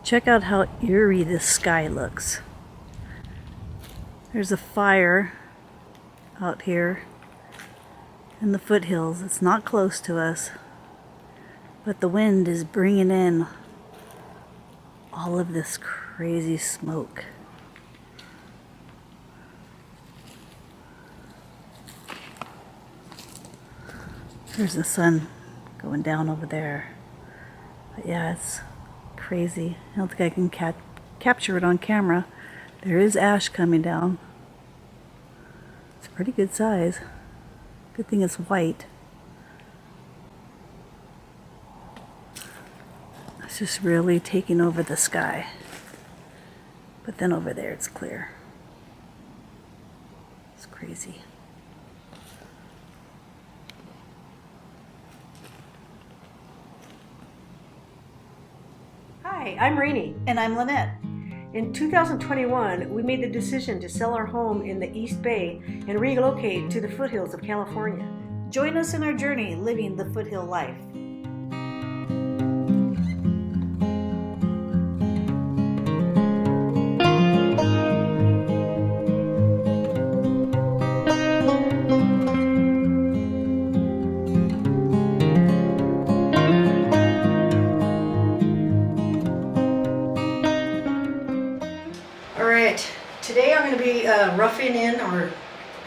Check out how eerie this sky looks. There's a fire out here in the foothills. It's not close to us, but the wind is bringing in all of this crazy smoke. There's the sun going down over there. But yeah, it's crazy. I don't think I can capture it on camera. There is ash coming down. It's a pretty good size. Good thing it's white. It's just really taking over the sky. But then over there it's clear. It's crazy. Hi, I'm Reyne. And I'm Lynette. In 2021, we made the decision to sell our home in the East Bay and relocate to the foothills of California. Join us in our journey living the foothill life. Today I'm going to be roughing in, or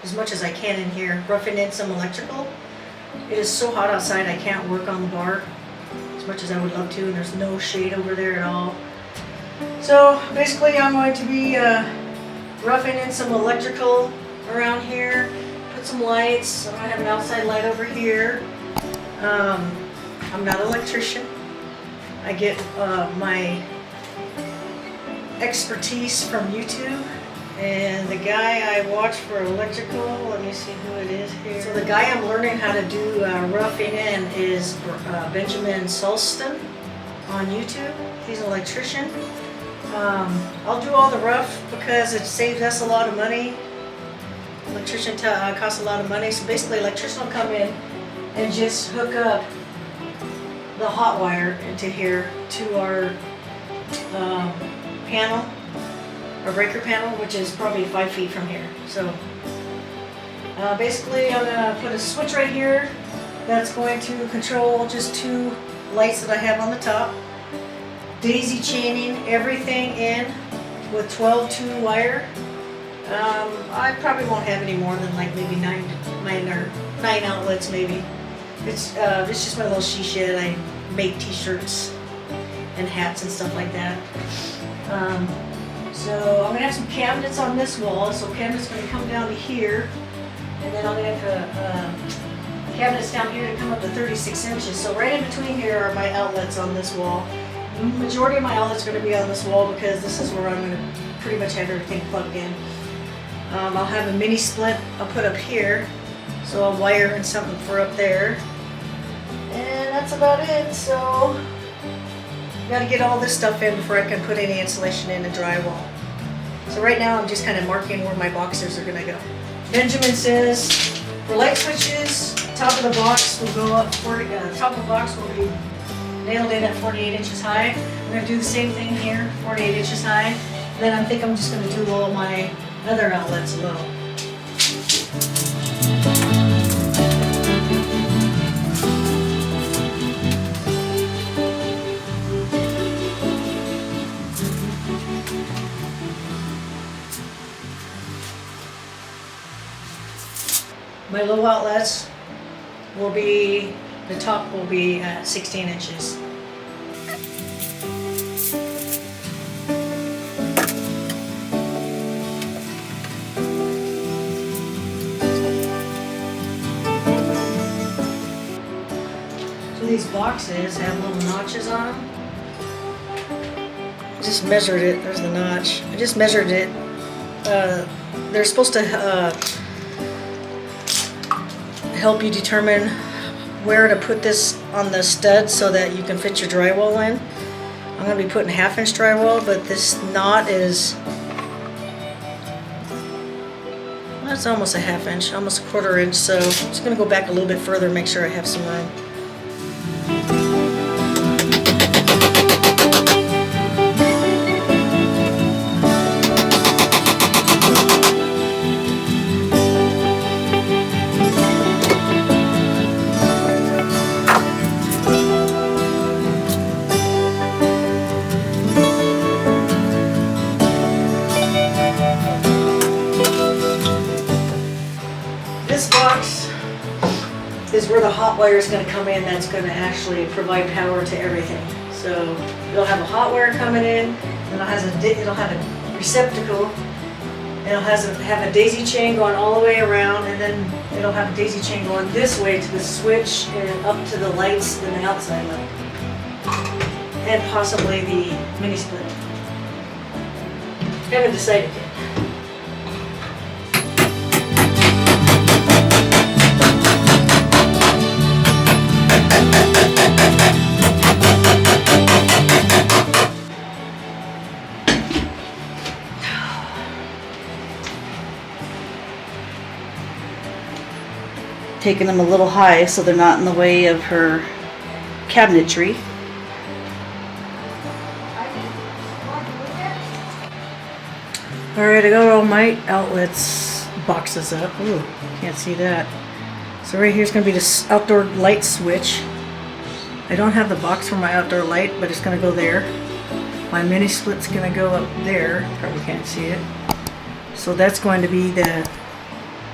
as much as I can in here, roughing in some electrical. It is so hot outside I can't work on the bar as much as I would love to, and there's no shade over there at all. So basically I'm going to be roughing in some electrical around here, put some lights. So I have an outside light over here. I'm not an electrician. I get my expertise from YouTube, and the guy I watch for electrical, let me see who it is here. So the guy I'm learning how to do roughing in is Benjamin Sulston on YouTube. He's an electrician. I'll do all the rough because it saves us a lot of money. Electrician costs a lot of money, so basically electrician will come in and just hook up the hot wire into here to our panel, our breaker panel, which is probably 5 feet from here. So basically I'm going to put a switch right here that's going to control just 2 lights that I have on the top. Daisy chaining everything in with 12-2 wire. I probably won't have any more than like maybe 9 outlets maybe. It's just my little she shed. I make t-shirts and hats and stuff like that. So I'm going to have some cabinets on this wall, so cabinets going to come down to here, and then I'm going to have cabinets down here to come up to 36 inches. So right in between here are my outlets on this wall. The majority of my outlets are going to be on this wall because this is where I'm going to pretty much have everything plugged in. I'll have a mini split I'll put up here, so I'll wire in something for up there. And that's about it. So got to get all this stuff in before I can put any insulation in the drywall. So right now I'm just kind of marking where my boxes are going to go. Benjamin says for light switches, top of the box will go up, top of the box will be nailed in at 48 inches high. I'm going to do the same thing here, 48 inches high. Then I think I'm just going to do all my other outlets low. My low outlets will be, the top will be at 16 inches. So these boxes have little notches on them. I just measured it, there's the notch. I just measured it. They're supposed to help you determine where to put this on the stud so that you can fit your drywall in. I'm going to be putting 1/2 inch drywall, but this knot is, well, it's almost a 1/2 inch, almost a 1/4 inch, so I'm just going to go back a little bit further, make sure I have some room. hot wire is going to come in that's going to actually provide power to everything. So it'll have a hot wire coming in, and it'll have a receptacle. It'll have a daisy chain going all the way around, and then it'll have a daisy chain going this way to the switch and up to the lights in the outside light. And possibly the mini split. Haven't decided yet. Taking them a little high so they're not in the way of her cabinetry. Alright, I got all my outlets boxes up. Ooh, can't see that. So right here is going to be the outdoor light switch. I don't have the box for my outdoor light, but it's going to go there. My mini split's going to go up there. Probably can't see it. So that's going to be the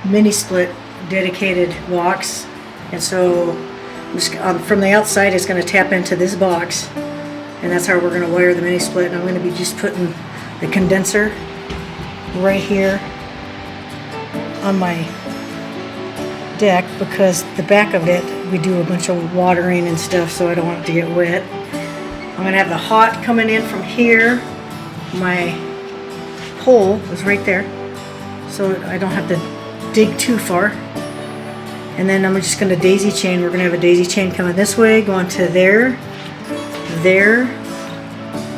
mini split dedicated box. And so from the outside it's going to tap into this box. And that's how we're going to wire the mini split. And I'm going to be just putting the condenser right here on my deck, because the back of it we do a bunch of watering and stuff, so I don't want it to get wet. I'm going to have the hot coming in from here. My pole is right there, so I don't have to dig too far. And then I'm just going to daisy chain. We're going to have a daisy chain coming this way, going to there,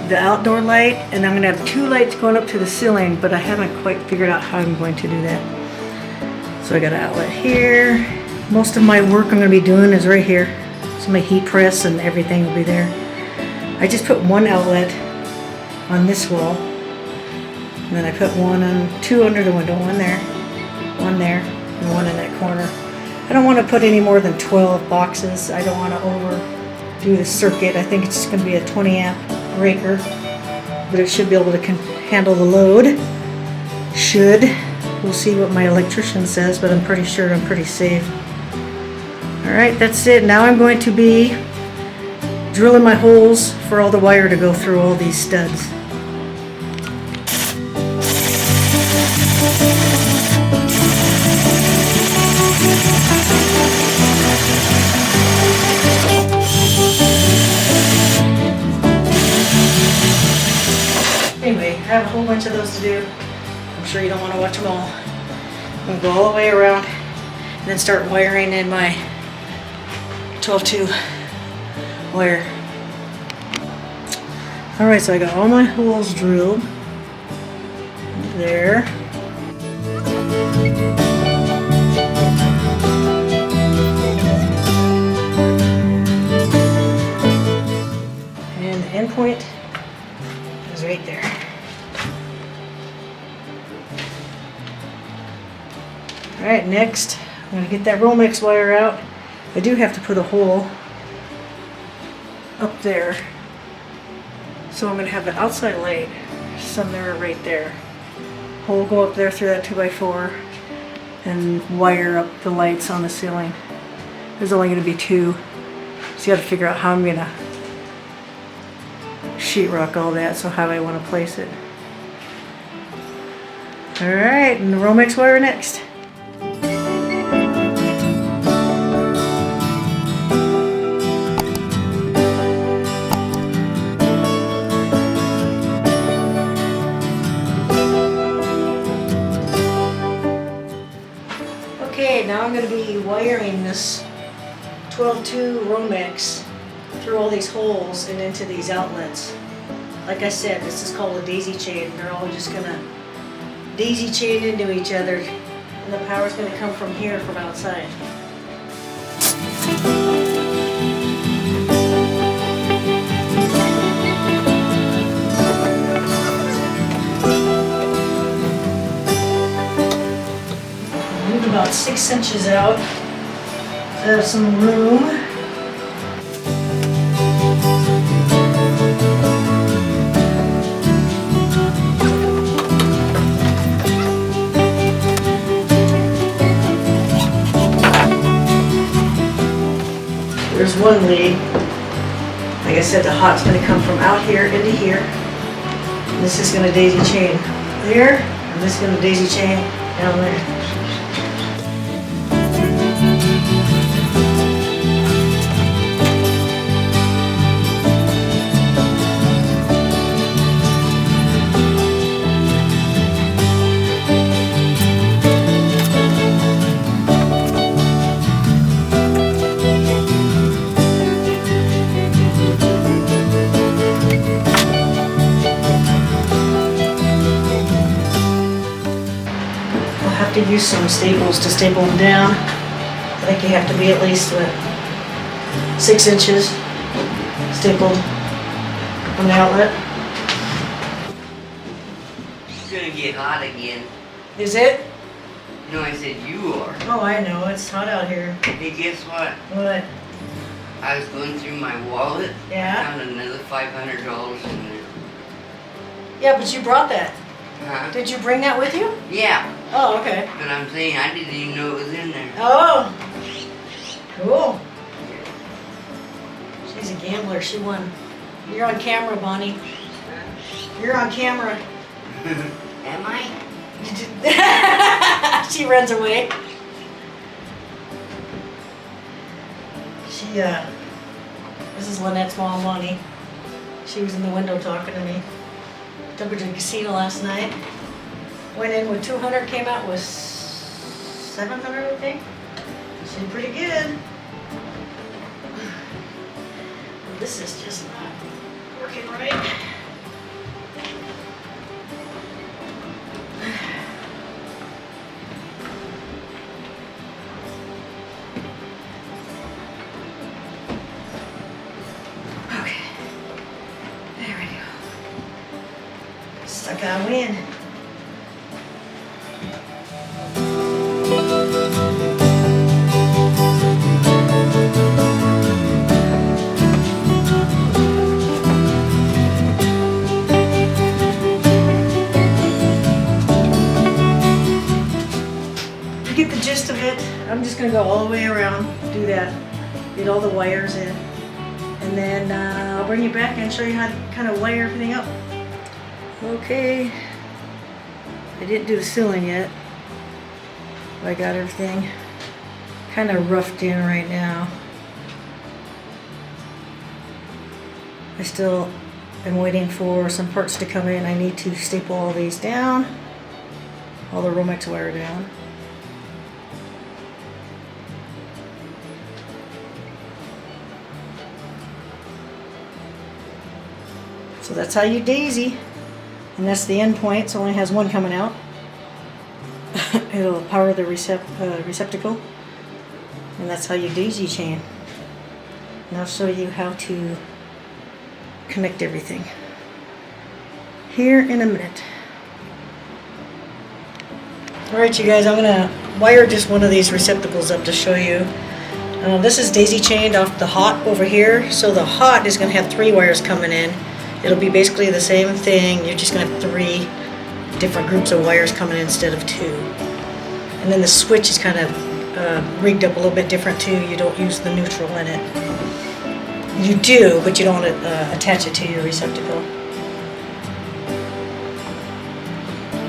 the outdoor light, and I'm going to have two lights going up to the ceiling, but I haven't quite figured out how I'm going to do that. So I got an outlet here. Most of my work I'm going to be doing is right here. So my heat press and everything will be there. I just put one outlet on this wall, and then I put two under the window, one there, and one in that corner. I don't want to put any more than 12 boxes. I don't want to overdo the circuit. I think it's just going to be a 20 amp breaker, but it should be able to handle the load. We'll see what my electrician says, but I'm pretty sure I'm pretty safe. Alright, that's it. Now I'm going to be drilling my holes for all the wire to go through all these studs. Anyway, I have a whole bunch of those to do. I'm sure you don't want to watch them all. I'm going to go all the way around and then start wiring in my 12-2 wire. Alright, so I got all my holes drilled. There. And the end point is right there. Alright, next I'm going to get that Romex wire out. I do have to put a hole up there. So I'm going to have the outside light somewhere right there. Hole go up there through that 2x4 and wire up the lights on the ceiling. There's only going to be two. So you got to figure out how I'm going to sheetrock all that, so how I want to place it. Alright, and the Romex wire next. Okay, now I'm going to be wiring this 12-2 Romex through all these holes and into these outlets. Like I said, this is called a daisy chain. They're all just going to daisy chain into each other, and the power's going to come from here, from outside. Move about 6 inches out to have some room. one lead. Like I said, the hot's gonna come from out here into here. And this is gonna daisy chain there, and this is gonna daisy chain down there. To use some staples to staple them down. I think you have to be at least 6 inches stapled from the outlet. It's gonna get hot again. Is it? No, I said you are. Oh, I know. It's hot out here. Hey, guess what? What? I was going through my wallet. Yeah? Found another $500 in there. Yeah, but you brought that. Huh? Did you bring that with you? Yeah, Oh, okay. but I'm saying I didn't even know it was in there. Oh, cool. She's a gambler. She won. You're on camera, Bonnie. You're on camera. Am I? She runs away. This is Lynette's mom, Bonnie. She was in the window talking to me. Took her to the casino last night. Went in with 200, came out with 700, I think. She did pretty good. This is just not working right. Okay. There we go. Stuck on wind. Get the gist of it. I'm just gonna go all the way around, do that, get all the wires in, and then I'll bring you back and show you how to kind of wire everything up. Okay, I didn't do the ceiling yet, but I got everything kind of roughed in right now. I still am waiting for some parts to come in. I need to staple all these down, all the Romex wire down. So that's how you daisy, and that's the end point. So it only has one coming out. It'll power the receptacle, and that's how you daisy chain. And I'll show you how to connect everything here in a minute. Alright, you guys, I'm gonna wire just one of these receptacles up to show you. This is daisy chained off the hot over here, so the hot is gonna have 3 wires coming in. It'll be basically the same thing, you're just going to have 3 different groups of wires coming in instead of 2. And then the switch is kind of rigged up a little bit different too. You don't use the neutral in it. You do, but you don't attach it to your receptacle.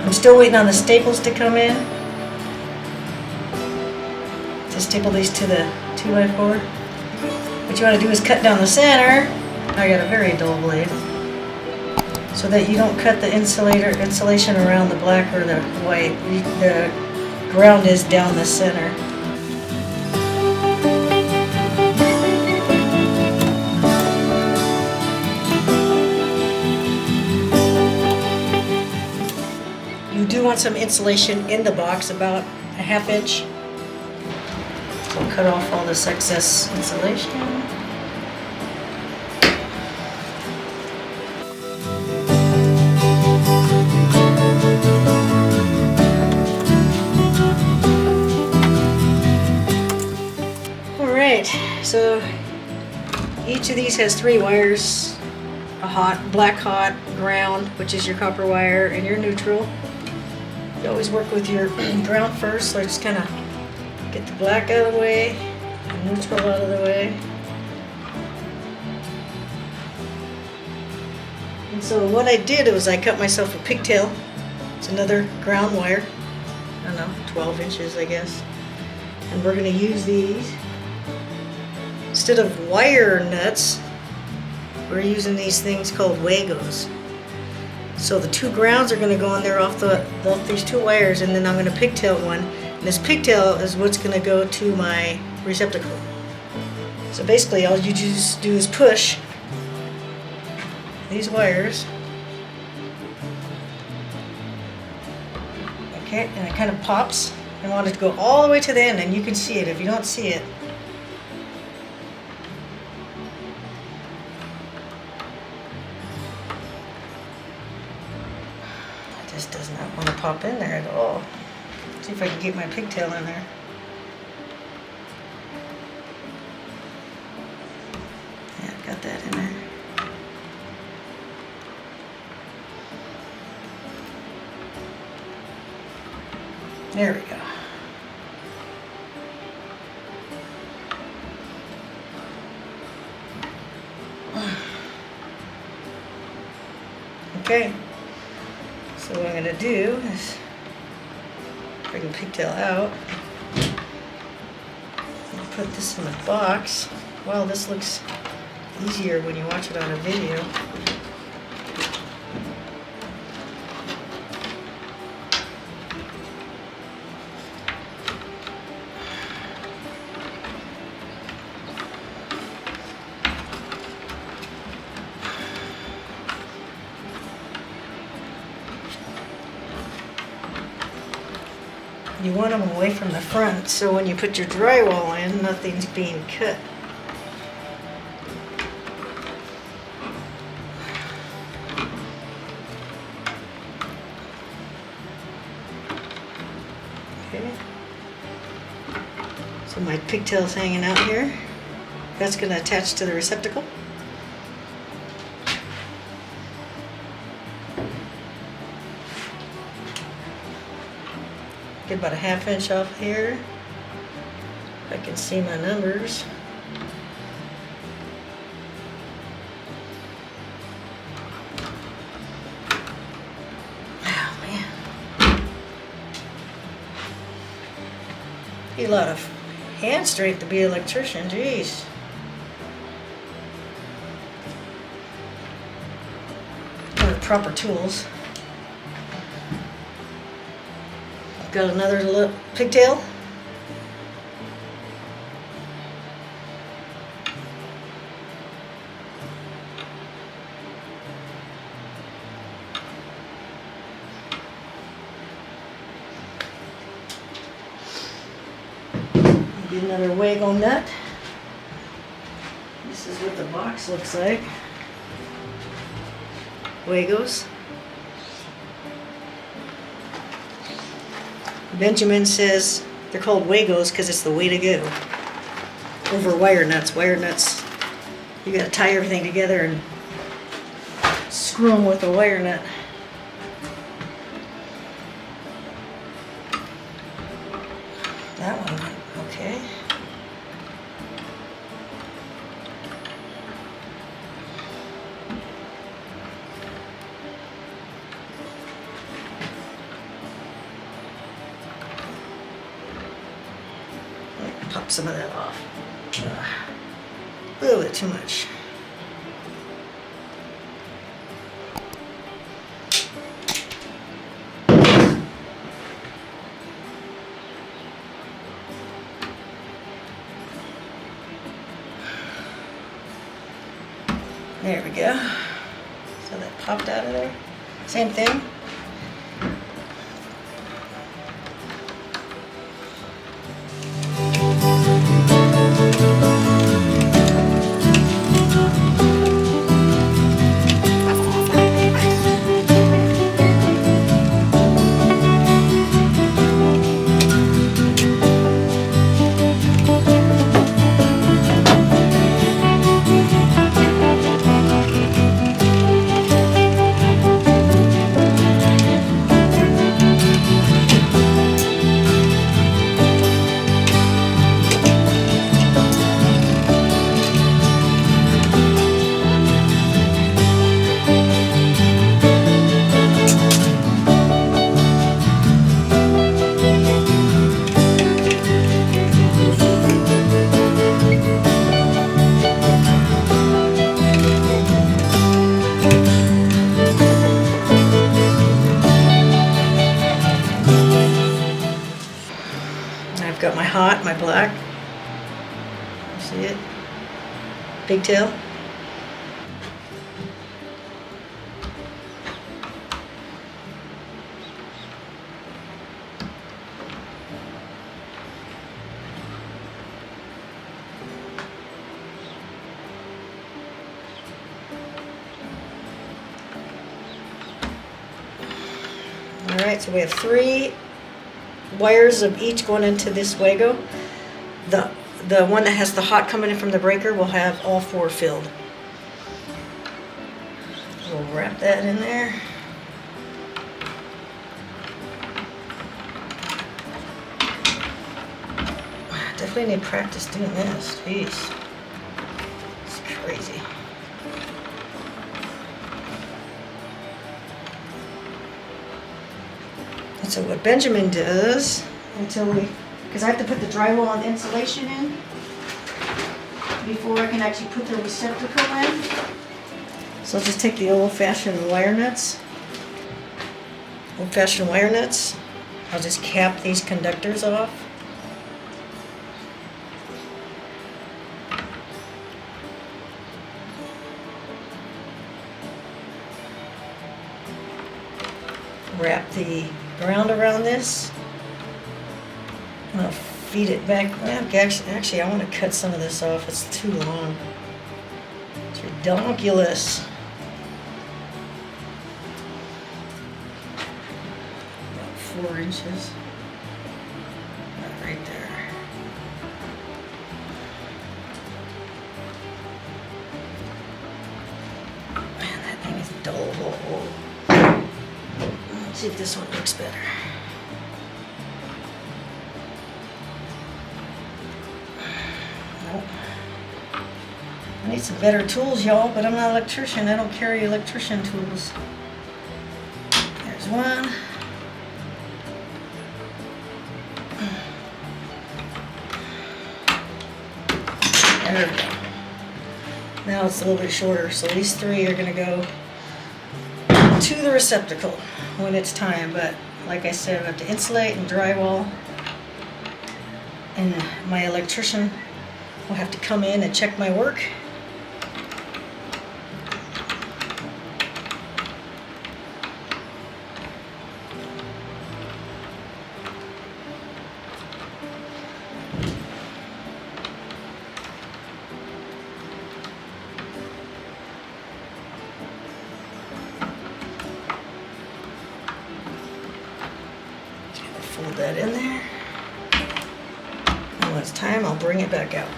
I'm still waiting on the staples to come in. To staple these to the 2x4. What you want to do is cut down the center. I got a very dull blade, so that you don't cut the insulation around the black or the white. The ground is down the center. You do want some insulation in the box, about a 1/2 inch. So cut off all this excess insulation. So each of these has 3 wires, a black hot, ground, which is your copper wire, and your neutral. You always work with your ground first, so I just kind of get the black out of the way, the neutral out of the way. And so what I did was I cut myself a pigtail. It's another ground wire. I don't know, 12 inches I guess. And we're going to use these. Instead of wire nuts, we're using these things called Wagos. So the two grounds are going to go on there off these two wires, and then I'm going to pigtail one. And this pigtail is what's going to go to my receptacle. So basically all you just do is push these wires. Okay, and it kind of pops. I want it to go all the way to the end, and you can see it if you don't see it. It just does not want to pop in there at all. See if I can get my pigtail in there. Yeah, I've got that in there. There we go. Okay, so what I'm going to do is bring the pigtail out and put this in the box. Well, this looks easier when you watch it on a video. You want them away from the front, so when you put your drywall in, nothing's being cut. Okay. So my pigtail's hanging out here. That's going to attach to the receptacle. Get about a ½ inch off here. I can see my numbers. Oh man. Need a lot of hand strength to be an electrician, jeez. Or the proper tools. Got another little pigtail. Maybe another Wago nut. This is what the box looks like. Wagos. Benjamin says they're called Wagos because it's the way to go over wire nuts. Wire nuts, you gotta tie everything together and screw them with a wire nut. That one went okay. Pop some of that off. A little bit too much. There we go. So that popped out of there. Same thing. hot, my black. See it? Pigtail. Alright, so we have 3 wires of each going into this Wago. The one that has the hot coming in from the breaker will have all 4 filled. We'll wrap that in there. Definitely need practice doing this. Jeez. It's crazy. And so what Benjamin does, because I have to put the drywall and insulation in before I can actually put the receptacle in. So I'll just take the old-fashioned wire nuts. I'll just cap these conductors off. Wrap the ground around this. I'm gonna feed it back. Well, actually, I want to cut some of this off. It's too long. It's ridiculous. About 4 inches. Right there. Man, that thing is dull. Let's see if this one looks better. Nope. I need some better tools, y'all, but I'm not an electrician. I don't carry electrician tools. There's one. There we go. Now it's a little bit shorter, so these 3 are going to go to the receptacle when it's time. But like I said, I have to insulate and drywall, and my electrician will have to come in and check my work. Fold that in there. And when it's time, I'll bring it back out.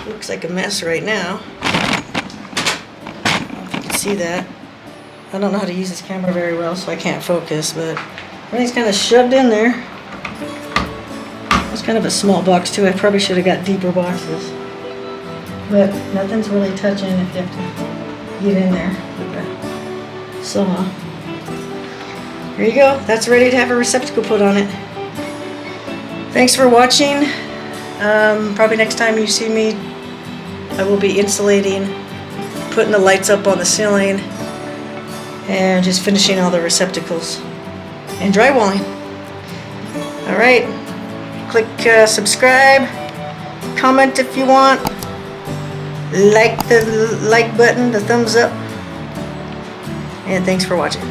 Looks like a mess right now. I don't know if you can see that. I don't know how to use this camera very well, so I can't focus, but everything's kind of shoved in there. It's kind of a small box too. I probably should have got deeper boxes. But nothing's really touching if you have to get in there with the saw. There you go. That's ready to have a receptacle put on it. Thanks for watching. Probably next time you see me, I will be insulating, putting the lights up on the ceiling, and just finishing all the receptacles and drywalling. Alright, click subscribe, comment if you want, like the like button, the thumbs up, and thanks for watching.